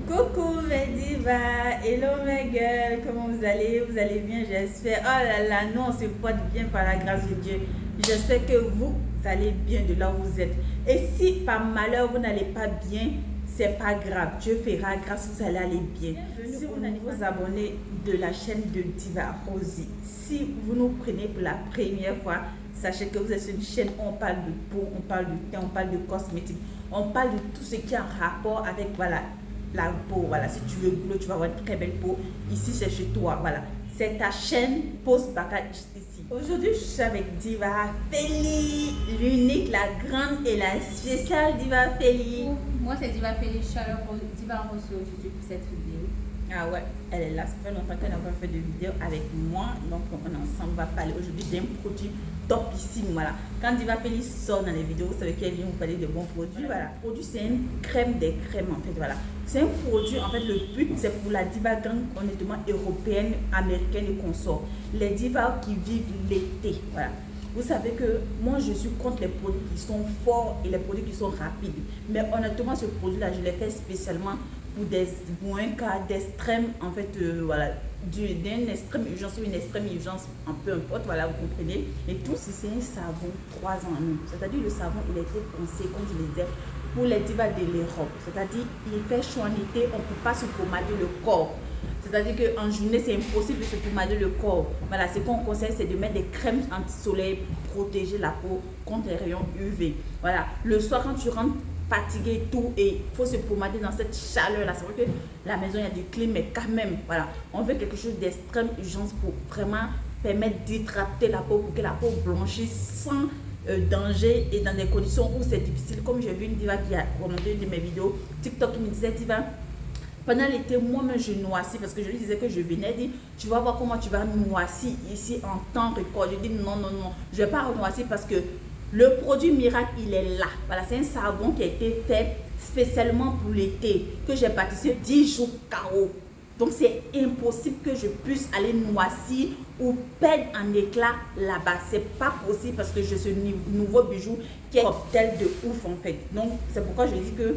Coucou mes divas, hello mes gueules, comment vous allez? Vous allez bien, j'espère. Oh là là, nous on se porte bien par la grâce de Dieu. J'espère que vous allez bien de là où vous êtes. Et si par malheur vous n'allez pas bien, c'est pas grave. Dieu fera grâce, vous allez aller bien. Si vous n'allez pas vous abonner de la chaîne de Diva Rosie, si vous nous prenez pour la première fois, sachez que vous êtes sur une chaîne où on parle de peau, on parle de teint, on parle de cosmétiques, on parle de tout ce qui est en rapport avec la peau. Voilà, si tu veux glow, tu vas avoir une très belle peau. Ici, c'est chez toi. Voilà, c'est ta chaîne Post Baka ici. Aujourd'hui, je suis avec Diva Feli, l'unique, la grande et la spéciale Diva Feli. Moi, c'est Diva Feli, je suis Diva Rose aujourd'hui pour cette vidéo. Ah ouais, elle est là. Ça fait longtemps qu'elle n'a pas fait de vidéo avec moi. Donc, on ensemble va parler aujourd'hui d'un produit topissime. Voilà. Quand Diva Feli sort dans les vidéos, vous savez qu'elle vient vous parler de bons produits. Voilà. Le produit, c'est une crème des crèmes en fait. Voilà. C'est un produit, en fait, le but, c'est pour la diva gang, honnêtement, européenne, américaine et consorts. Les divas qui vivent l'été. Voilà. Vous savez que moi, je suis contre les produits qui sont forts et les produits qui sont rapides. Mais honnêtement, ce produit-là, je l'ai fait spécialement pour un cas d'extrême, en fait, voilà, d'une extrême urgence ou une extrême urgence, un peu importe, voilà, vous comprenez. Et tout, c'est un savon 3 ans en 1. C'est-à-dire le savon, il a été pensé, comme je le disais, pour les divas de l'Europe. C'est-à-dire, il fait chaud en été, on ne peut pas se pommader le corps. C'est-à-dire qu'en journée, c'est impossible de se pommader le corps. Voilà, ce qu'on conseille, c'est de mettre des crèmes anti-soleil pour protéger la peau contre les rayons UV. Voilà, le soir, quand tu rentres fatigué et tout, et il faut se pommader dans cette chaleur-là. C'est vrai que la maison, il y a du climat, mais quand même, voilà, on veut quelque chose d'extrême urgence pour vraiment permettre d'hydrater la peau, pour que la peau blanchisse sans danger et dans des conditions où c'est difficile. Comme j'ai vu une diva qui a commenté une de mes vidéos TikTok qui me disait, diva, pendant l'été, moi-même je noircis parce que je lui disais que je venais dire, tu vas voir comment tu vas noircir ici en temps record. Je dis non, non, non, je ne vais pas noircir parce que le produit miracle, il est là. Voilà, c'est un savon qui a été fait spécialement pour l'été, que j'ai baptisé 10 jours KO. Donc c'est impossible que je puisse aller noircir ou perdre en éclat là-bas. C'est pas possible parce que j'ai ce nouveau bijou qui est cocktail de ouf en fait. Donc c'est pourquoi je dis que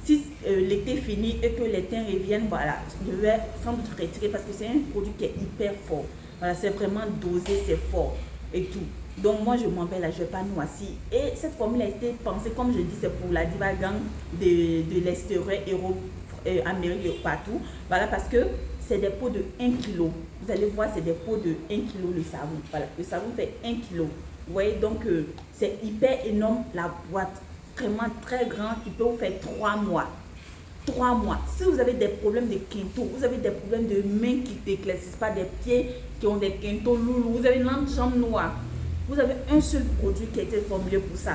si l'été finit et que les teints reviennent, voilà, je vais sans doute retirer parce que c'est un produit qui est hyper fort. Voilà, c'est vraiment dosé, c'est fort et tout. Donc moi je m'en vais là, je ne vais pas noircir. Et cette formule a été pensée, comme je dis, c'est pour la diva gang de l'extérieur, Europe, Amérique, partout. Voilà, parce que c'est des pots de 1 kg. Vous allez voir, c'est des pots de 1 kg le savon. Voilà, le savon fait 1 kg. Vous voyez, donc c'est hyper énorme la boîte. Vraiment très grand, qui peut vous faire 3 mois. 3 mois. Si vous avez des problèmes de quinto, vous avez des problèmes de mains qui ne t'éclaircissent pas, des pieds qui ont des quintos loulous, vous avez une jambe noire, vous avez un seul produit qui a été formulé pour ça.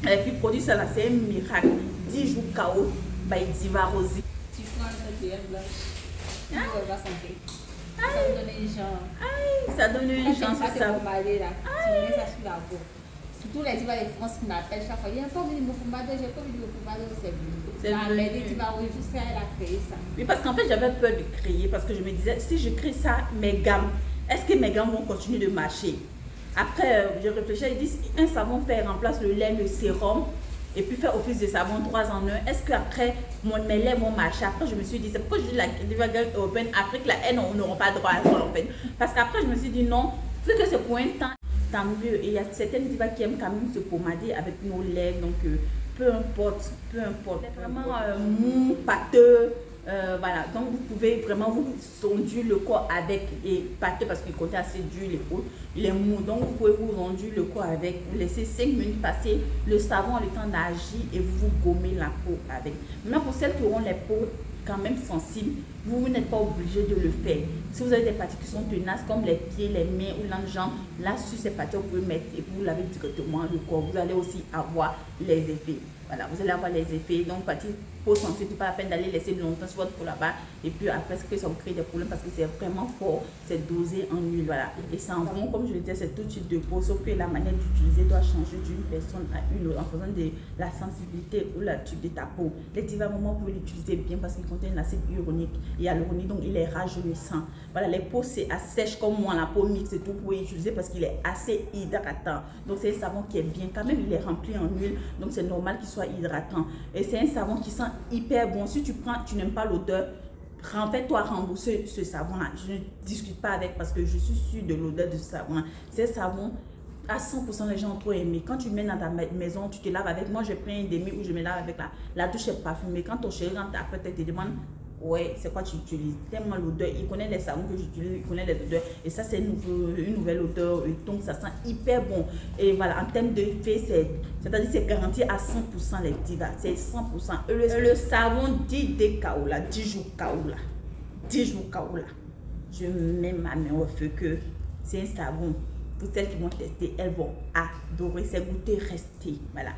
Et puis, produit ça là, c'est un miracle. 10 jours KO by Diva Rosie. Tu prends un peu de blanche, tu vas sentir. Ça donne une chance. Aïe, ça donne une chance. Ça te pommader là. Tu mets ça sur la peau. Surtout les divas de France qui m'appellent chaque fois. Il n'y a pas envie de me pommader, j'ai pas envie de me pommader, c'est venu. Mais les divas, oui, juste elle a créé ça. Oui, parce qu'en fait, j'avais peur de créer parce que je me disais, si je crée ça, mes gammes, est-ce que mes gammes vont continuer de marcher? Après, je réfléchis, je dis, un savon fait remplace le lait, le sérum, et puis fait office de savon 3 en 1. Est-ce qu'après, mes laits vont marcher? Après, je me suis dit, c'est pourquoi je dis la diva européenne, Afrique, là, elles n'auront pas droit à ça, en fait. Parce qu'après, je me suis dit, non, vu que c'est pour un temps, tant mieux. Et il y a certaines divas qui aiment quand même se pommader avec nos laits, donc peu importe, peu importe. C'est vraiment mou, pâteux. Voilà, donc vous pouvez vraiment vous sondir le corps avec, et pâteux parce qu'il contient assez d'huile et autres, il est mou, donc vous pouvez vous sondir le corps avec, vous laissez 5 minutes passer, le savon a le temps d'agir et vous gommez la peau avec. Maintenant pour celles qui auront les peaux quand même sensibles, vous n'êtes pas obligé de le faire. Si vous avez des parties qui sont tenaces comme les pieds, les mains ou l'enjambe, là sur ces parties vous pouvez mettre et vous lavez directement le corps, vous allez aussi avoir les effets. Voilà, vous allez avoir les effets. Donc, partie peau sensible, pas la peine d'aller laisser longtemps sur votre peau là-bas. Et puis après, que ça vous crée des problèmes parce que c'est vraiment fort. C'est dosé en huile, voilà. Et ça en bon, comme je le disais, c'est tout type de peau. Sauf que la manière d'utiliser doit changer d'une personne à une autre en fonction de la sensibilité ou la type de ta peau. Les divas, moment, vous pouvez l'utiliser bien parce qu'il contient l'acide hyaluronique. Et hyaluronique, donc il est rajeunissant. Voilà, les peaux, c'est assez sèche comme moi, la peau mixte et tout, vous pouvez l'utiliser parce qu'il est assez hydratant. Donc, c'est un savon qui est bien. Quand même, il est rempli en huile. Donc, c'est normal qu'il soit hydratant. Et c'est un savon qui sent hyper bon. Si tu n'aimes pas l'odeur, fais-toi rembourser ce savon-là. Je ne discute pas avec parce que je suis sûre de l'odeur de ce savon-là. C'est savon, à 100% les gens ont trop aimé. Quand tu mets dans ta maison, tu te laves avec. Moi, j'ai pris un demi où je me lave avec la douche est parfumée. Quand ton chéri rentre après, te demande, ouais, c'est quoi tu utilises? Tellement l'odeur. Il connaît les savons que j'utilise, il connaît les odeurs. Et ça, c'est une nouvelle odeur. Et donc, ça sent hyper bon. Et voilà, en termes d'effet, c'est-à-dire c'est garanti à 100% les divas. C'est 100%. Et le savon dit des Kaola, 10 jours Kaola. 10 jours Kaola. Je mets ma main au feu que c'est un savon. Pour celles qui vont tester, elles vont adorer. Ces goûters restés. Voilà.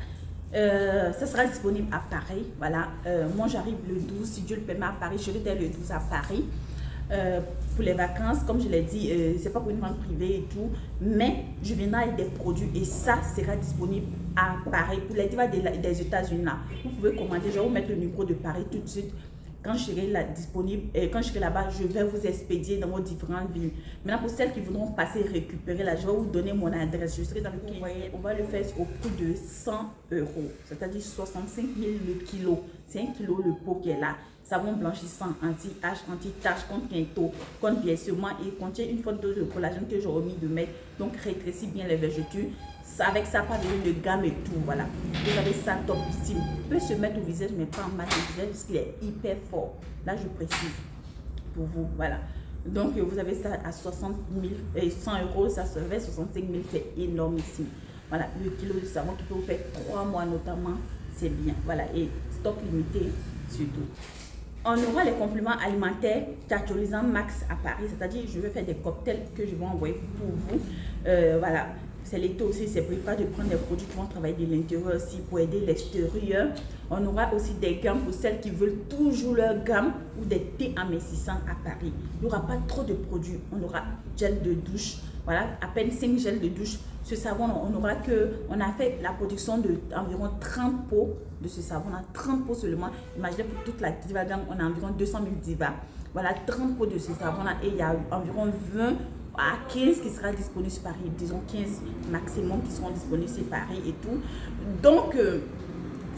Ça sera disponible à Paris. Voilà. Moi, j'arrive le 12, si Dieu le permet, à Paris. Je serai le 12 à Paris. Pour les vacances, comme je l'ai dit, c'est pas pour une vente privée et tout, mais je viendrai avec des produits et ça sera disponible à Paris. Pour les divas des États-Unis, là, vous pouvez commander. Je vais vous mettre le numéro de Paris tout de suite. Quand je serai là, disponible, et quand je serai là-bas, je vais vous expédier dans vos différentes villes. Maintenant, pour celles qui voudront passer récupérer là, je vais vous donner mon adresse. Je serai dans le 15. Vous voyez, on va le faire au prix de 100 €, c'est-à-dire 65 000 le kilo. C'est 1 kilo le pot qui est là. Savon blanchissant, anti-âge, anti-tache, contre quinto, contre vieillissement et contient une forte dose de collagène que j'aurais mis de mettre. Donc, rétrécit bien les vergetures. Avec ça, pas de gamme et tout, voilà. Vous avez ça topissime. Il peut se mettre au visage, mais pas en mat au visage parce qu'il est hyper fort. Là, je précise pour vous, voilà. Donc, vous avez ça à 60 000 et 100 €, ça se fait 65 000, c'est énormissime. Voilà, le kilo de savon qui peut vous faire 3 mois notamment, c'est bien. Voilà, et stock limité surtout. On aura les compléments alimentaires Tchatcholisant Max à Paris, c'est-à-dire je vais faire des cocktails que je vais envoyer pour vous. Voilà. C'est l'été aussi, c'est préférable de prendre des produits qui vont travailler de l'intérieur aussi pour aider l'extérieur. On aura aussi des gammes pour celles qui veulent toujours leur gamme ou des thés amincissants à Paris. Il n'y aura pas trop de produits. On aura gel de douche, voilà, à peine 5 gels de douche. Ce savon, on a fait la production d'environ 30 pots de ce savon-là, 30 pots seulement. Imaginez pour toute la diva gamme, on a environ 200 000 divas. Voilà, 30 pots de ce savon-là et il y a environ 20 à 15 qui sera disponible sur Paris, disons 15 maximum qui seront disponibles sur Paris et tout. Donc,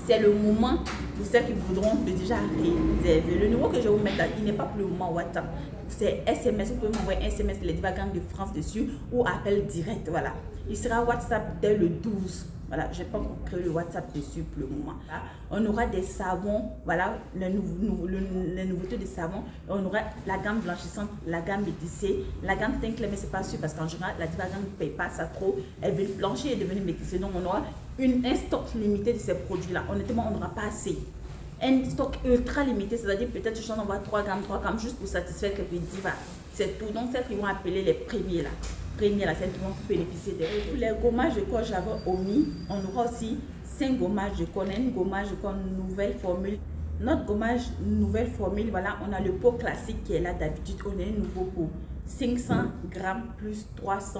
c'est le moment pour celles qui voudront déjà réserver. Le numéro que je vais vous mettre là, il n'est pas pour le moment WhatsApp. C'est SMS, vous pouvez m'envoyer un SMS les Divagang de France dessus ou appel direct, voilà. Il sera WhatsApp dès le 12. Voilà, je n'ai pas encore créé le WhatsApp dessus pour le moment. Là, on aura des savons, voilà, les nouveautés des savons. On aura la gamme blanchissante, la gamme métissée, la gamme teint clair, mais c'est pas sûr parce qu'en général, la Divagang ne paye pas ça trop. Elle veut blanchir et devenir métissée. Donc, on aura un stock limité de ces produits-là. Honnêtement, on n'aura pas assez. Un stock ultra limité, c'est-à-dire peut-être je envoie 3 grammes juste pour satisfaire quelques divas. C'est tout. Donc, celles qui vont appeler les premiers là. Là, c'est tout le monde peut bénéficier des pour les gommages de corps j'avais omis. On aura aussi 5 gommages de corps, un gommage de corps nouvelle formule. Notre gommage nouvelle formule, voilà, on a le pot classique qui est là d'habitude. On a un nouveau pot 500 grammes plus 300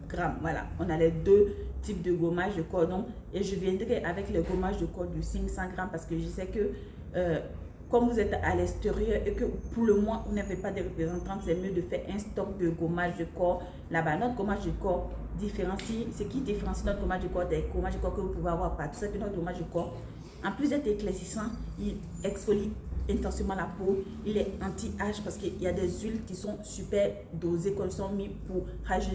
grammes. Voilà, on a les deux types de gommage de cordon et je viendrai avec le gommage de corps de 500 grammes parce que je sais que comme vous êtes à l'extérieur et que pour le moment vous n'avez pas de représentants, c'est mieux de faire un stock de gommage de corps là-bas. Notre gommage de corps différencie, ce qui différencie notre gommage de corps des gommages de corps que vous pouvez avoir partout, c'est que notre gommage de corps, en plus d'être éclaircissant, il exfolie intensément la peau, il est anti-âge parce qu'il y a des huiles qui sont super dosées, qui sont mises pour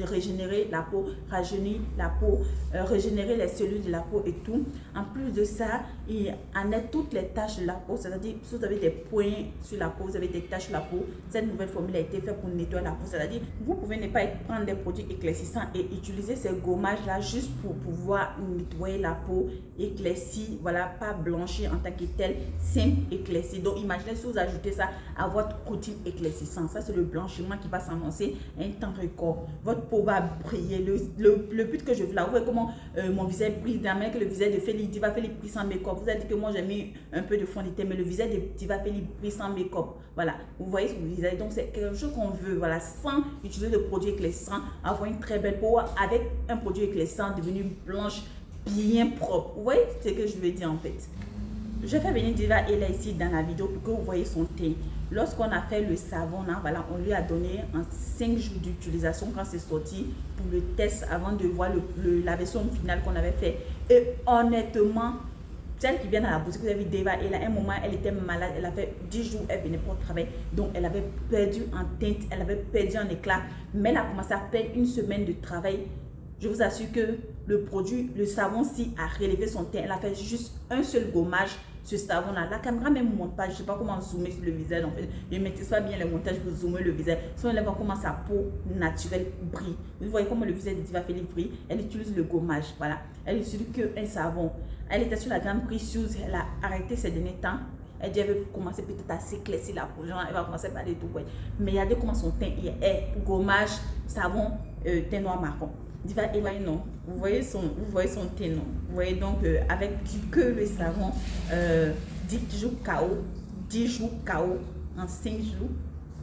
régénérer la peau, rajeunir la peau, régénérer les cellules de la peau et tout. En plus de ça, il enlève toutes les taches de la peau, c'est-à-dire si vous avez des points sur la peau, vous avez des taches sur la peau, cette nouvelle formule a été faite pour nettoyer la peau, c'est-à-dire vous pouvez ne pas prendre des produits éclaircissants et utiliser ces gommages-là juste pour pouvoir nettoyer la peau, éclaircir, voilà, pas blanchir en tant que tel, simple, éclairci. Donc, imaginez si vous ajoutez ça à votre routine éclaircissante. Ça, c'est le blanchiment qui va s'annoncer un temps record. Votre peau va briller. Le but que je veux là, vous voyez comment mon visage brille dans que le visage de Feli Diva Feli brille sans make-up. Vous avez dit que moi, j'ai mis un peu de fond de teint, mais le visage de Diva Feli brille sans make-up. Voilà, vous voyez ce visage. Donc, c'est quelque chose qu'on veut, voilà, sans utiliser de produits éclaircissants, avoir une très belle peau avec un produit éclaircissant devenu blanche, bien propre. Vous voyez ce que je veux dire en fait? Je fais venir Diva Ella ici dans la vidéo pour que vous voyez son teint. Lorsqu'on a fait le savon là, voilà, on lui a donné en 5 jours d'utilisation quand c'est sorti pour le test avant de voir la version finale qu'on avait fait. Et honnêtement, celle qui vient à la boutique, vous avez vu Diva, et là, à un moment, elle était malade, elle avait 10 jours, elle venait pas au travail, donc elle avait perdu en teinte, elle avait perdu en éclat, mais elle a commencé à faire une semaine de travail. Je vous assure que le produit, le savon-ci a relevé son teint, elle a fait juste un seul gommage, ce savon-là. La caméra même ne montre pas, je ne sais pas comment zoomer sur le visage, en fait. Je ne maîtrise pas bien le montage pour zoomer le visage. Sinon, elle voit comment sa peau naturelle brille. Vous voyez comment le visage de Diva Félix brille. Elle utilise le gommage, voilà. Elle utilise qu'un savon. Elle était sur la gamme Precious, elle a arrêté ces derniers temps. Elle dit elle veut commencer peut-être à s'éclaircir la peau, genre elle va commencer à parler tout, ouais. Mais regardez comment son teint est, gommage, savon, teint noir marron. Diva et là non, vous voyez son teint non. Vous voyez donc avec que le savon 10 jours KO en 5 jours.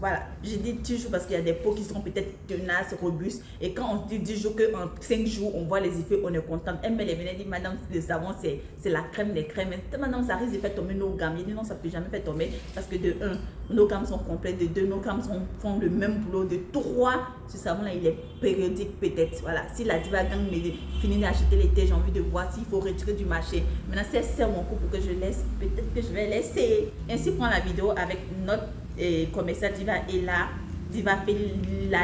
Voilà, j'ai dit 10 jours parce qu'il y a des peaux qui seront peut-être tenaces, robustes. Et quand on dit 10 jours, qu'en 5 jours, on voit les effets, on est content. Elle me les venait dit, madame, le savon, c'est la crème des crèmes. Madame, ça risque de faire tomber nos gammes. J'ai dit non, ça ne peut jamais faire tomber parce que de 1, nos gammes sont complètes. De 2, nos gammes font le même boulot. De 3, ce savon-là, il est périodique peut-être. Voilà, si la Diva Gang me finit d'acheter l'été, j'ai envie de voir s'il faut retirer du marché. Maintenant, si elle sert mon coup pour que je laisse, peut-être que je vais laisser. Ainsi, prend la vidéo avec notre commercial Diva et là, Diva Félix, la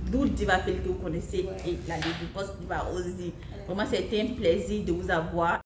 douce Diva Félix que vous connaissez, et la Lady Boss Diva aussi. Vraiment, c'était un plaisir de vous avoir.